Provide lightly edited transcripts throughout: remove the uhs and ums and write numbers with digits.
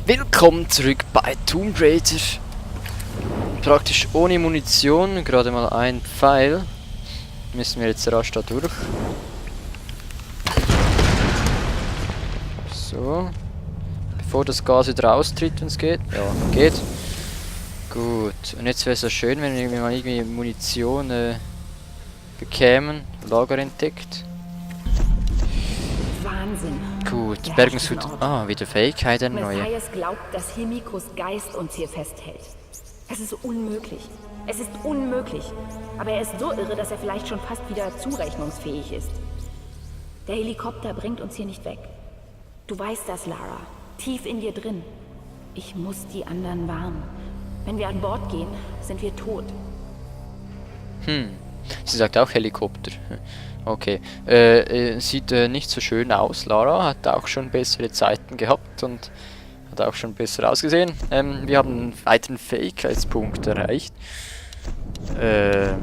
Willkommen zurück bei Tomb Raider. Praktisch ohne Munition, gerade mal ein Pfeil. Müssen wir jetzt rasch da durch. So. Bevor das Gas wieder austritt, wenn es geht. Ja, geht. Gut. Und jetzt wäre es so schön, wenn wir mal irgendwie Munition bekämen. Lager entdeckt. Wahnsinn. Gut, Bergungshut. Ah, wieder Fähigkeit, eine neue. Messias glaubt, dass Himikos Geist uns hier festhält. Das ist unmöglich. Es ist unmöglich. Aber er ist so irre, dass er vielleicht schon fast wieder zurechnungsfähig ist. Der Helikopter bringt uns hier nicht weg. Du weißt das, Lara. Tief in dir drin. Ich muss die anderen warnen. Wenn wir an Bord gehen, sind wir tot. Sie sagt auch Helikopter. Okay. Sieht nicht so schön aus, Lara. Hat auch schon bessere Zeiten gehabt und hat auch schon besser ausgesehen. Wir haben einen weiteren Fähigkeitspunkt erreicht. Können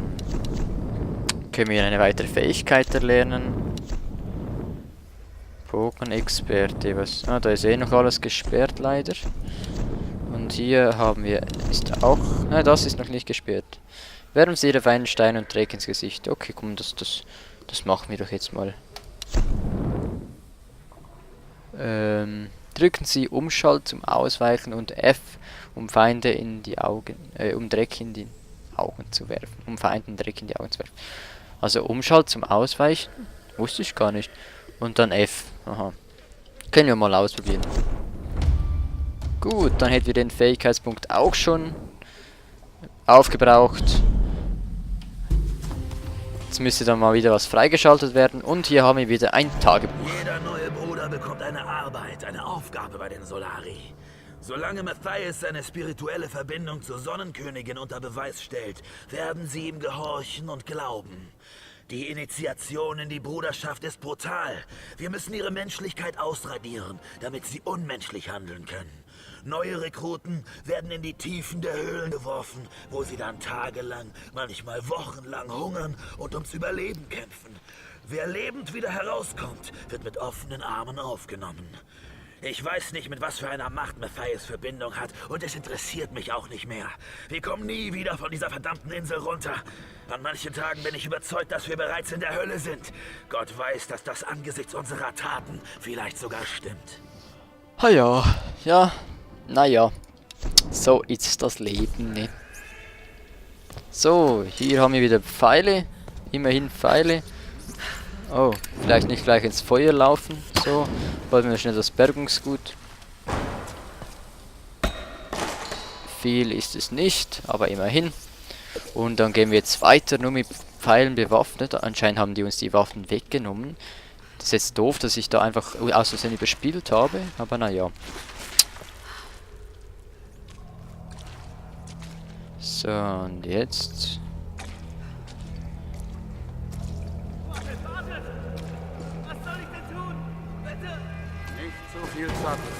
wir eine weitere Fähigkeit erlernen? Pokémon-Experte, was? Ah, da ist eh noch alles gesperrt, leider. Und hier haben wir, ist auch, das ist noch nicht gesperrt. Werfen Sie Ihre feinen Steine und Dreck ins Gesicht. Okay, komm, das machen wir doch jetzt mal. Drücken Sie Umschalt zum Ausweichen und F, um Feinde in die Augen, um Dreck in die Augen zu werfen. Um Feinden Dreck in die Augen zu werfen. Also Umschalt zum Ausweichen? Wusste ich gar nicht. Und dann F. Aha. Können wir mal ausprobieren. Gut, dann hätten wir den Fähigkeitspunkt auch schon aufgebraucht. Jetzt müsste dann mal wieder was freigeschaltet werden. Und hier haben wir wieder ein Tagebuch. Jeder neue Bruder bekommt eine Arbeit, eine Aufgabe bei den Solari. Solange Matthias seine spirituelle Verbindung zur Sonnenkönigin unter Beweis stellt, werden sie ihm gehorchen und glauben. Die Initiation in die Bruderschaft ist brutal. Wir müssen ihre Menschlichkeit ausradieren, damit sie unmenschlich handeln können. Neue Rekruten werden in die Tiefen der Höhlen geworfen, wo sie dann tagelang, manchmal wochenlang hungern und ums Überleben kämpfen. Wer lebend wieder herauskommt, wird mit offenen Armen aufgenommen. Ich weiß nicht, mit was für einer Macht Matthias Verbindung hat, und es interessiert mich auch nicht mehr. Wir kommen nie wieder von dieser verdammten Insel runter. An manchen Tagen bin ich überzeugt, dass wir bereits in der Hölle sind. Gott weiß, dass das angesichts unserer Taten vielleicht sogar stimmt. Ah ja, ja, naja, so ist das Leben, ne? So, hier haben wir wieder Pfeile, immerhin Pfeile. Oh, vielleicht nicht gleich ins Feuer laufen, so, holen wir schnell das Bergungsgut. Viel ist es nicht, aber immerhin. Und dann gehen wir jetzt weiter, nur mit Pfeilen bewaffnet. Anscheinend haben die uns die Waffen weggenommen. Das ist jetzt doof, dass ich da einfach aus Versehen überspielt habe, aber naja. So, und jetzt... Nicht so viel Sachen.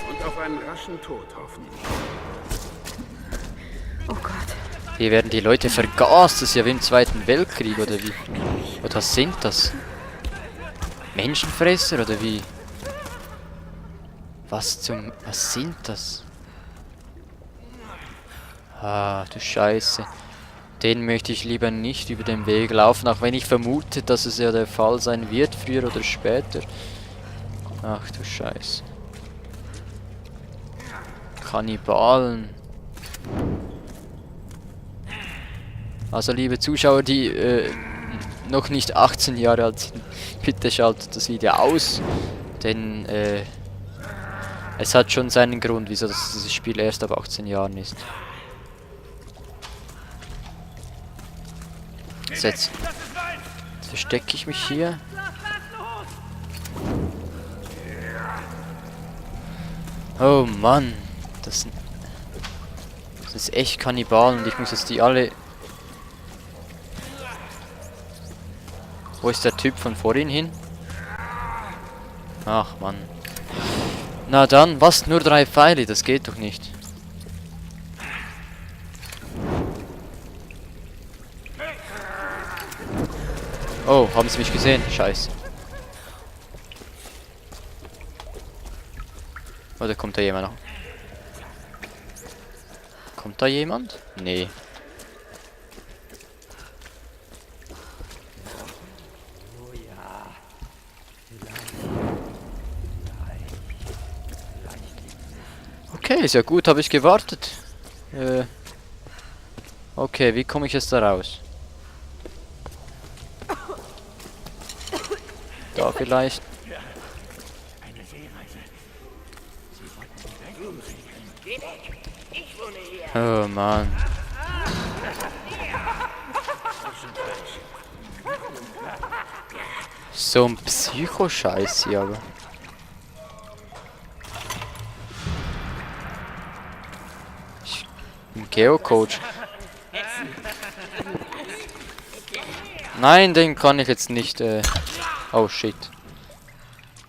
Und auf einen raschen Tod hoffen. Oh Gott. Hier werden die Leute vergast, das ist ja wie im Zweiten Weltkrieg, oder wie? Oder was sind das? Menschenfresser, oder wie? Was sind das? Ah, du Scheiße. Den möchte ich lieber nicht über den Weg laufen, auch wenn ich vermute, dass es ja der Fall sein wird, früher oder später. Ach du Scheiße. Kannibalen. Also liebe Zuschauer, die noch nicht 18 Jahre alt sind, bitte schaltet das Video aus, denn es hat schon seinen Grund, wieso dieses Spiel erst ab 18 Jahren ist. So, jetzt verstecke ich mich hier. Oh Mann, das ist echt Kannibalen und ich muss jetzt die alle... Wo ist der Typ von vorhin hin? Ach Mann. Na dann, was? Nur 3 Pfeile? Das geht doch nicht. Oh, haben sie mich gesehen? Scheiße. Oder kommt da jemand noch? Kommt da jemand? Nee. Okay, ist ja gut, habe ich gewartet. Okay, wie komme ich jetzt da raus? Da vielleicht. Oh Mann. So ein Psycho-Scheiß hier, aber. Ein Geocoach. Nein, den kann ich jetzt nicht. Oh shit.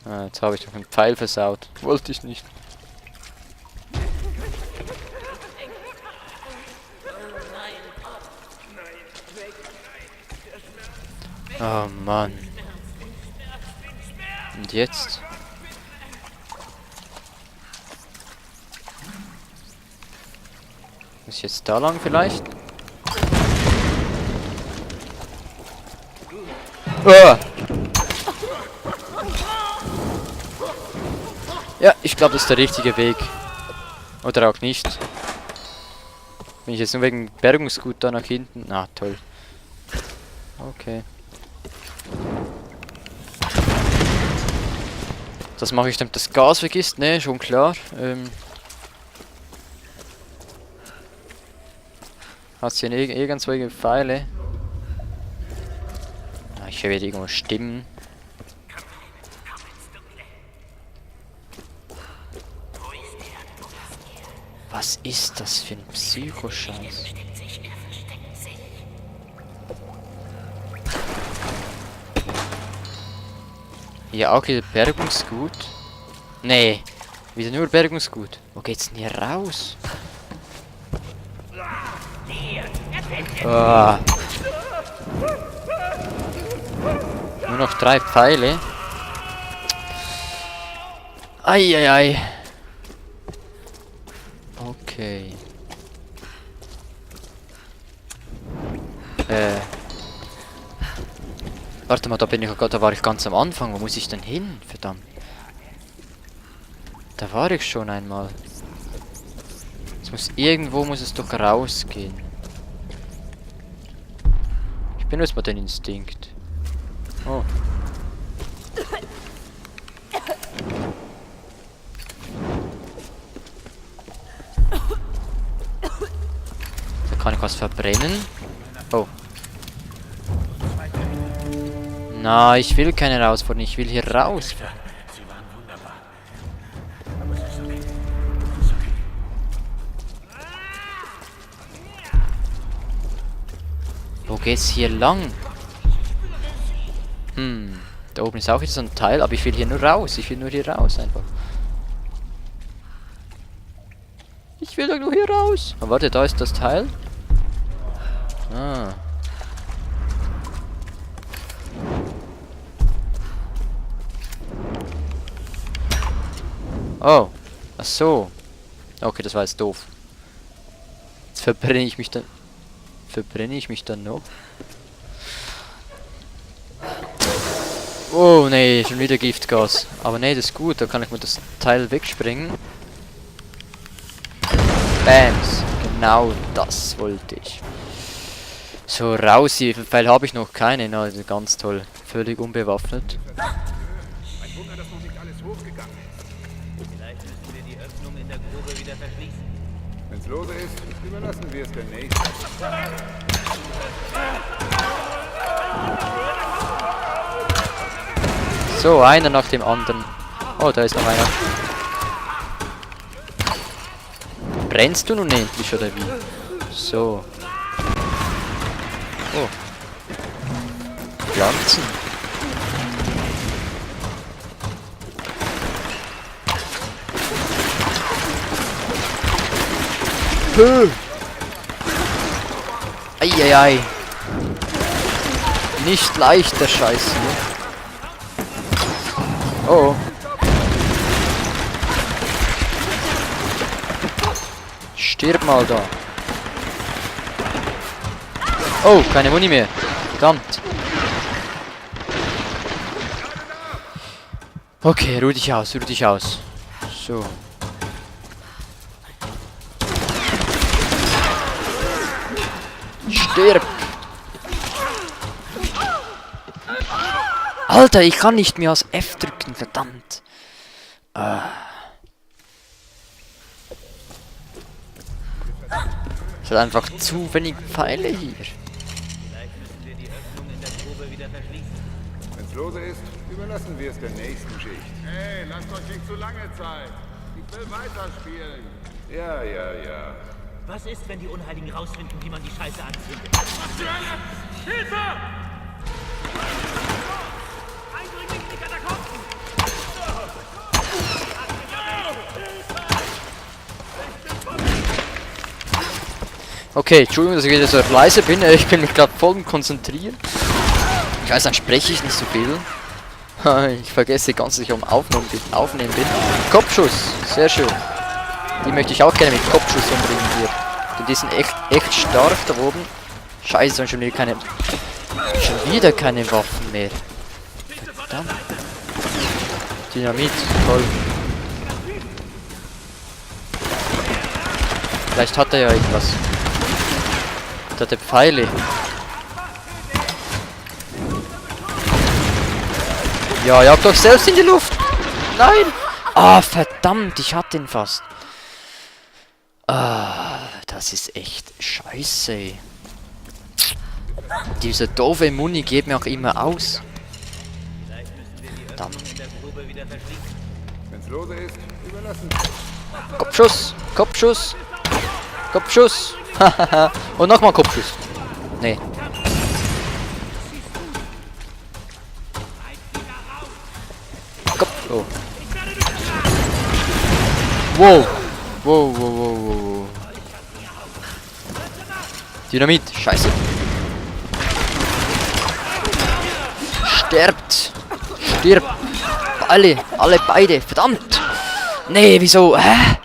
Ah, jetzt habe ich doch einen Pfeil versaut. Wollte ich nicht. Oh Mann. Und jetzt? Muss ich jetzt da lang vielleicht? Ah! Ja, ich glaube, das ist der richtige Weg. Oder auch nicht. Bin ich jetzt nur wegen Bergungsgut da nach hinten? Na, toll. Okay. Das mache ich, damit das Gas weg ist, ne, schon klar. Hat sie irgendwelche Pfeile? Ah, ich höre wieder irgendwo Stimmen. Was ist das für ein Psychoscheiß? Ja, okay, Bergungsgut. Nee, wieder nur Bergungsgut. Wo geht's denn hier raus? Ah. Nur noch 3 Pfeile. Eieiei. Okay. Warte mal, da war ich ganz am Anfang. Wo muss ich denn hin? Verdammt. Da war ich schon einmal. Irgendwo muss es doch rausgehen. Ich benutze mal den Instinkt. Oh. Da kann ich was verbrennen. Oh. Na, ich will keine Herausforderung, ich will hier raus. Wo geht's hier lang? Da oben ist auch wieder so ein Teil, aber ich will hier nur raus. Ich will nur hier raus einfach. Ich will doch nur hier raus. Oh, warte, da ist das Teil. Ah. Oh. Ach so. Okay, das war jetzt doof. Jetzt verbrenne ich mich dann. Verbrenne ich mich dann noch? Oh nee, schon wieder Giftgas. Aber nee, das ist gut, da kann ich mir das Teil wegspringen. Bams. Genau das wollte ich. So, raus hier. Weil habe ich noch keine. Na, also ganz toll. Völlig unbewaffnet. Ein Wunder, dass noch nicht alles hochgegangen ist. Vielleicht müssen wir die Öffnung in der Grube wieder verschließen. Wenn's lose ist, überlassen wir es der Nächsten. So, einer nach dem anderen. Oh, da ist noch einer. Brennst du nun endlich, oder wie? So. Oh. Pflanzen. Eieiei. Nicht leicht, der Scheiß hier. Oh. Stirb mal da. Oh, keine Muni mehr. Verdammt. Okay, ruh dich aus, ruh dich aus. So. Stirb! Alter, ich kann nicht mehr als F drücken, verdammt. Es hat einfach zu wenig Pfeile hier. Vielleicht müssen wir die Öffnung in der Grube wieder verschließen. Wenn's lose ist, überlassen wir es der nächsten Schicht. Hey, lasst euch nicht zu lange Zeit. Ich will weiterspielen. Ja, ja, ja. Was ist, wenn die Unheiligen rausfinden, wie man die Scheiße anzündet? Was für eine Hilfe! Eindringling in die Katakomben! Okay, Entschuldigung, dass ich wieder so leise bin. Ich bin mich gerade voll konzentrieren. Ich weiß, dann spreche ich nicht so viel. Ich vergesse ganz, dass ich am Aufnehmen bin. Kopfschuss, sehr schön. Die möchte ich auch gerne mit Kopfschuss umbringen hier. Denn die sind echt stark da oben. Scheiße, und schon wieder keine Waffen mehr. Verdammt. Dynamit, toll. Vielleicht hat er ja irgendwas. Hat er Pfeile. Ja, jag doch selbst in die Luft. Nein. Ah, verdammt, ich hatte ihn fast. Ah, das ist echt scheiße. Diese doofe Muni geht mir auch immer aus. Verdammt. Wenn's lose ist, überlassen. Kopfschuss, Kopfschuss, Kopfschuss. Und nochmal Kopfschuss. Nee. Oh. Wow. Wow, wow, wow, wow. Dynamit, scheiße. Sterbt. Stirb. Alle beide. Verdammt. Nee, wieso? Hä?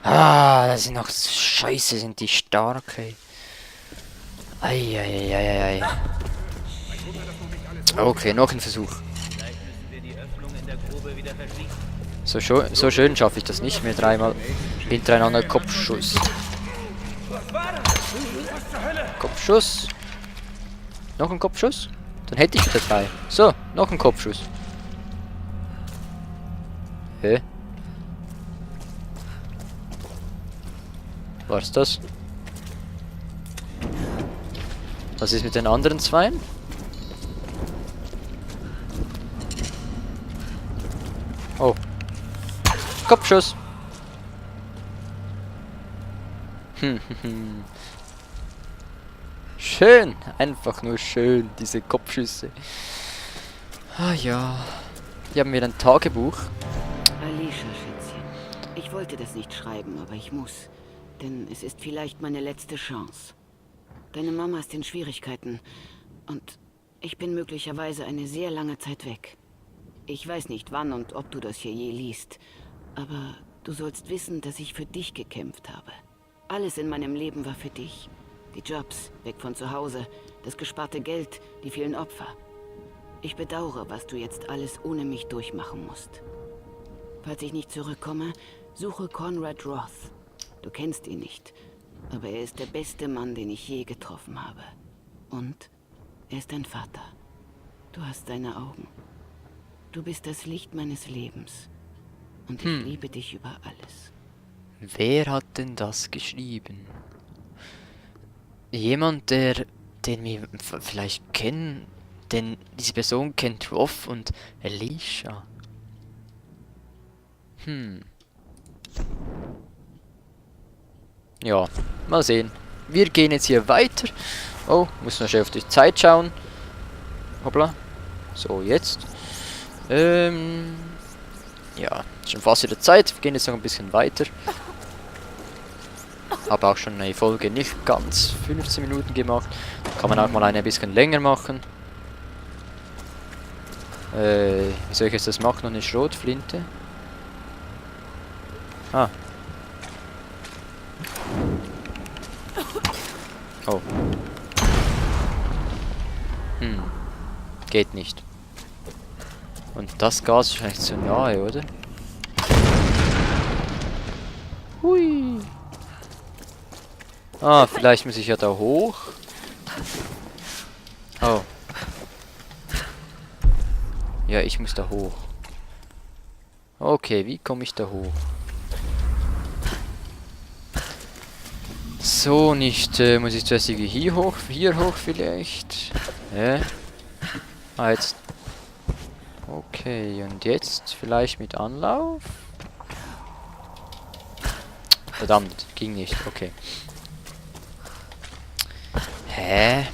Ah, das sind noch scheiße, sind die stark, ey. Eieieiei. Okay, noch ein Versuch. So schön schaffe ich das nicht mehr. Dreimal hintereinander Kopfschuss. Kopfschuss. Noch ein Kopfschuss? Dann hätte ich wieder 3. So, noch ein Kopfschuss. Hä? War's das? Was ist mit den anderen 2? Oh. Kopfschuss. Schön. Einfach nur schön, diese Kopfschüsse. Ah ja. Hier haben wir ein Tagebuch. Alicia, Schätzchen. Ich wollte das nicht schreiben, aber ich muss. Denn es ist vielleicht meine letzte Chance. Deine Mama ist in Schwierigkeiten. Und ich bin möglicherweise eine sehr lange Zeit weg. Ich weiß nicht, wann und ob du das hier je liest. Aber du sollst wissen, dass ich für dich gekämpft habe. Alles in meinem Leben war für dich. Die Jobs, weg von zu Hause, das gesparte Geld, die vielen Opfer. Ich bedauere, was du jetzt alles ohne mich durchmachen musst. Falls ich nicht zurückkomme, suche Conrad Roth. Du kennst ihn nicht, aber er ist der beste Mann, den ich je getroffen habe. Und er ist dein Vater. Du hast seine Augen. Du bist das Licht meines Lebens. Und ich liebe dich über alles. Wer hat denn das geschrieben? Jemand, den wir vielleicht kennen, denn diese Person kennt Roth und Alicia. Ja, mal sehen. Wir gehen jetzt hier weiter. Oh, muss noch schnell auf die Zeit schauen. Hoppla. So, jetzt. Ja, schon fast wieder Zeit. Wir gehen jetzt noch ein bisschen weiter. Habe auch schon eine Folge nicht ganz 15 Minuten gemacht. Kann man auch mal eine bisschen länger machen. Wie soll ich jetzt das machen? Noch eine Schrotflinte? Ah. Oh. Geht nicht. Und das Gas ist wahrscheinlich zu nahe, oder? Hui. Ah, vielleicht muss ich ja da hoch. Oh. Ja, ich muss da hoch. Okay, wie komme ich da hoch? So, nicht, muss ich zuerst irgendwie hier hoch vielleicht? Ah, jetzt. Okay, und jetzt vielleicht mit Anlauf? Verdammt, ging nicht, okay. Hä?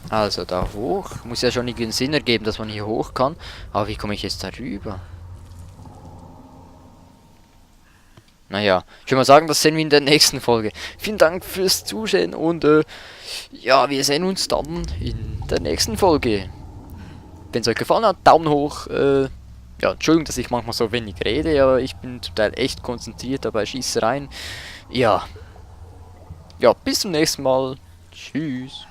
Also da hoch. Muss ja schon irgendwie Sinn ergeben, dass man hier hoch kann. Aber wie komme ich jetzt da rüber? Naja, ich würde mal sagen, das sehen wir in der nächsten Folge. Vielen Dank fürs Zusehen und ja, wir sehen uns dann in der nächsten Folge. Wenn es euch gefallen hat, Daumen hoch. Ja, Entschuldigung, dass ich manchmal so wenig rede, aber ich bin zum Teil echt konzentriert dabei Schießereien. Ja. Ja, bis zum nächsten Mal. Tschüss.